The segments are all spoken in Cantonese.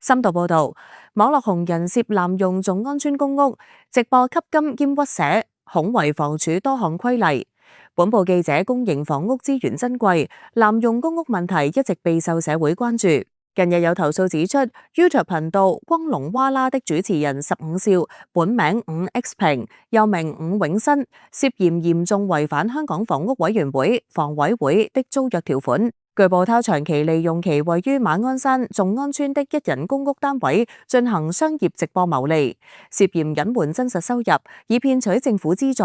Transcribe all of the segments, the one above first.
深度報導，網絡紅人涉濫用眾安邨公屋，直播吸金兼屈寫，恐違房署多項規例。本報記者公營房屋資源珍貴，濫用公屋問題一直備受社會關注。近日有投訴指出 ，YouTube 頻道光龍娃啦的主持人15少，本名伍 X 平，又名伍永新，涉嫌嚴重違反香港房屋委員會、房委會的租約條款。據報他長期利用其位於馬鞍山眾安邨的一人公屋單位進行商業直播牟利，涉嫌隱瞞真實收入，以騙取政府資助，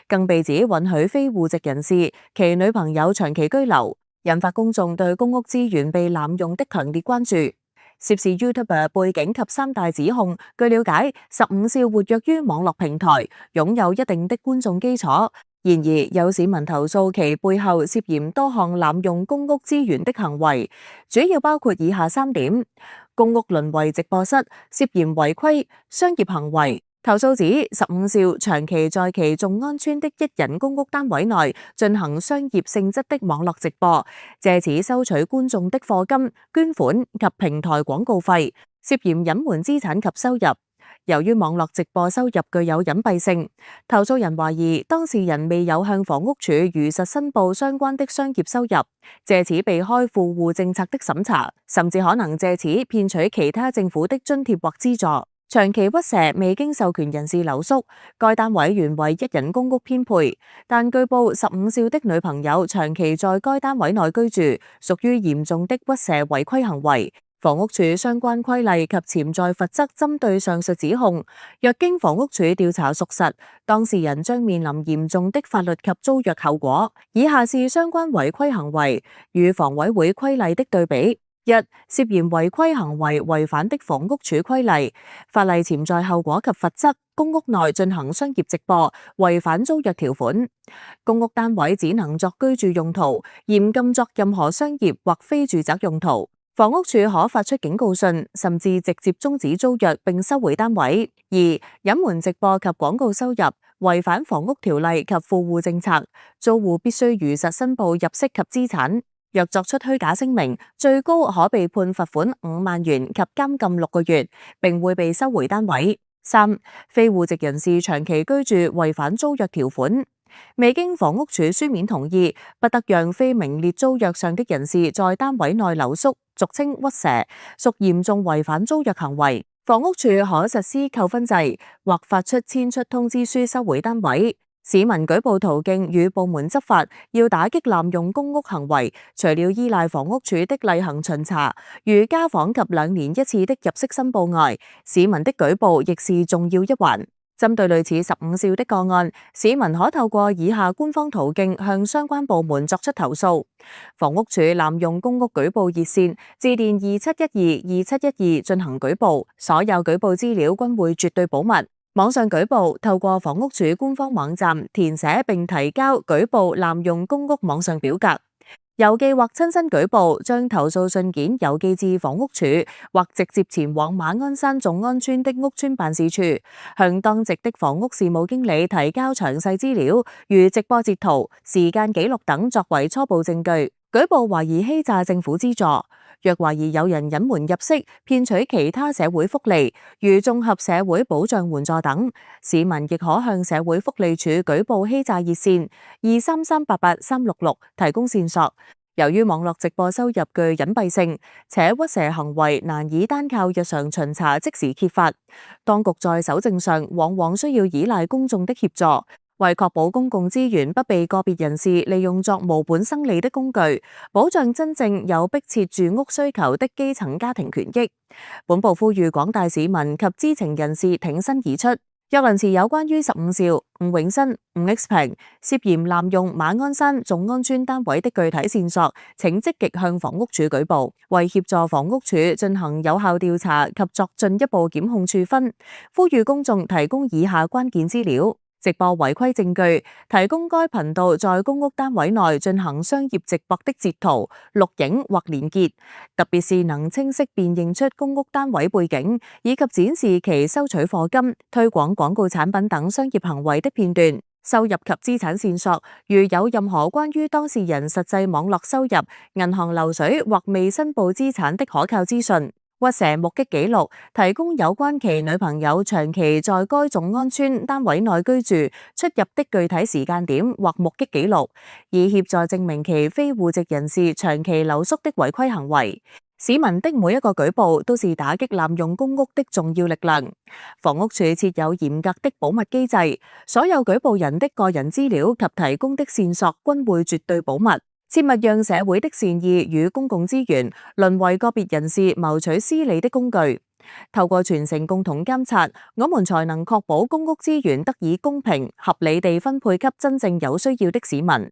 更被指允許非戶籍人士其女朋友長期居留，引發公眾對公屋資源被濫用的強烈關注。涉事 YouTuber 背景及三大指控，據了解，15少活躍於網絡平台，擁有一定的觀眾基礎。然而，有市民投訴其背後涉嫌多項濫用公屋資源的行為，主要包括以下3點：公屋淪為直播室，涉嫌違規商業行為。投訴指15少長期在其眾安邨的一人公屋單位內進行商業性質的網絡直播，借此收取觀眾的課金、捐款及平台廣告費，涉嫌隱瞞資產及收入。由於網絡直播收入具有隱蔽性，投訴人懷疑當事人未有向房屋署如實申報相關的商業收入，借此避開富戶政策的審查，甚至可能借此騙取其他政府的津貼或資助。長期屈蛇未經授權人士留宿，該單位原為一人公屋編配，但據報15少的女朋友長期在該單位內居住，屬於嚴重的屈蛇違規行為。房屋署相關規例及潛在罰則針對上述指控，若經房屋署調查屬實，當事人將面臨嚴重的法律及租約後果。以下是相關違規行為與房委會規例的對比。1. 涉嫌違規行為違反的房屋署規例，法例潛在後果及罰則：公屋內進行商業直播，違反租約條款；公屋單位只能作居住用途，嚴禁作任何商業或非住宅用途。房屋署可發出警告信，甚至直接終止租約並收回單位。2. 隱瞞直播及廣告收入，違反房屋條例及富戶政策，租戶必須如實申報入息及資產。若作出虛假聲明，最高可被判罰款5萬元及監禁6個月，並會被收回單位。3. 非戶籍人士長期居住違反租約條款，未經房屋署書面同意，不得讓非名列租約上的人士在單位內留宿，俗稱屈蛇，屬嚴重違反租約行為。房屋署可實施扣分制，或發出遷出通知書收回單位。市民舉報途徑與部門執法，要打擊濫用公屋行為，除了依賴房屋署的例行巡查，如家訪及2年1次的入息申報外，市民的舉報亦是重要一環。針對類似15少的個案，市民可透過以下官方途徑向相關部門作出投訴：房屋署濫用公屋舉報熱線，致電27122712進行舉報，所有舉報資料均會絕對保密。網上舉報，透過房屋署官方網站填寫並提交舉報濫用公屋網上表格。郵寄或親身舉報，將投訴信件郵寄至房屋署，或直接前往馬鞍山眾安邨的屋邨辦事處，向當值的房屋事務經理提交詳細資料，如直播截圖、時間記錄等作為初步證據。舉報懷疑欺詐政府資助，若懷疑有人隱瞞入息，騙取其他社會福利，如綜合社會保障援助等，市民亦可向社會福利署舉報欺詐熱線23388-366提供線索。由於網絡直播收入具隱蔽性，且屈蛇行為難以單靠日常巡查即時揭發，當局在搜證上往往需要依賴公眾的協助。為確保公共資源不被個別人士利用作無本生利的工具，保障真正有迫切住屋需求的基層家庭權益，本報呼籲廣大市民及知情人士挺身而出。若能持有關於15少、伍永新、伍 X 平涉嫌濫用馬鞍山眾安邨單位的具體線索，請積極向房屋署舉報，為協助房屋署進行有效調查及作進一步檢控處分，呼籲公眾提供以下關鍵資料：直播違規證據，提供該頻道在公屋單位內進行商業直播的截圖、錄影或連結，特別是能清晰辨認出公屋單位背景，以及展示其收取課金、推廣廣告產品等商業行為的片段。收入及資產線索，如有任何關於當事人實際網絡收入、銀行流水或未申報資產的可靠資訊，屈蛇目擊記錄，提供有關其女朋友長期在該眾安村單位內居住、出入的具體時間點或目擊記錄，以協助證明其非戶籍人士長期留宿的違規行為。市民的每一個舉報都是打擊濫用公屋的重要力量。房屋署設有嚴格的保密機制，所有舉報人的個人資料及提供的線索均會絕對保密，切勿讓社會的善意與公共資源淪為個別人士謀取私利的工具。透過全城共同監察，我們才能確保公屋資源得以公平合理地分配給真正有需要的市民。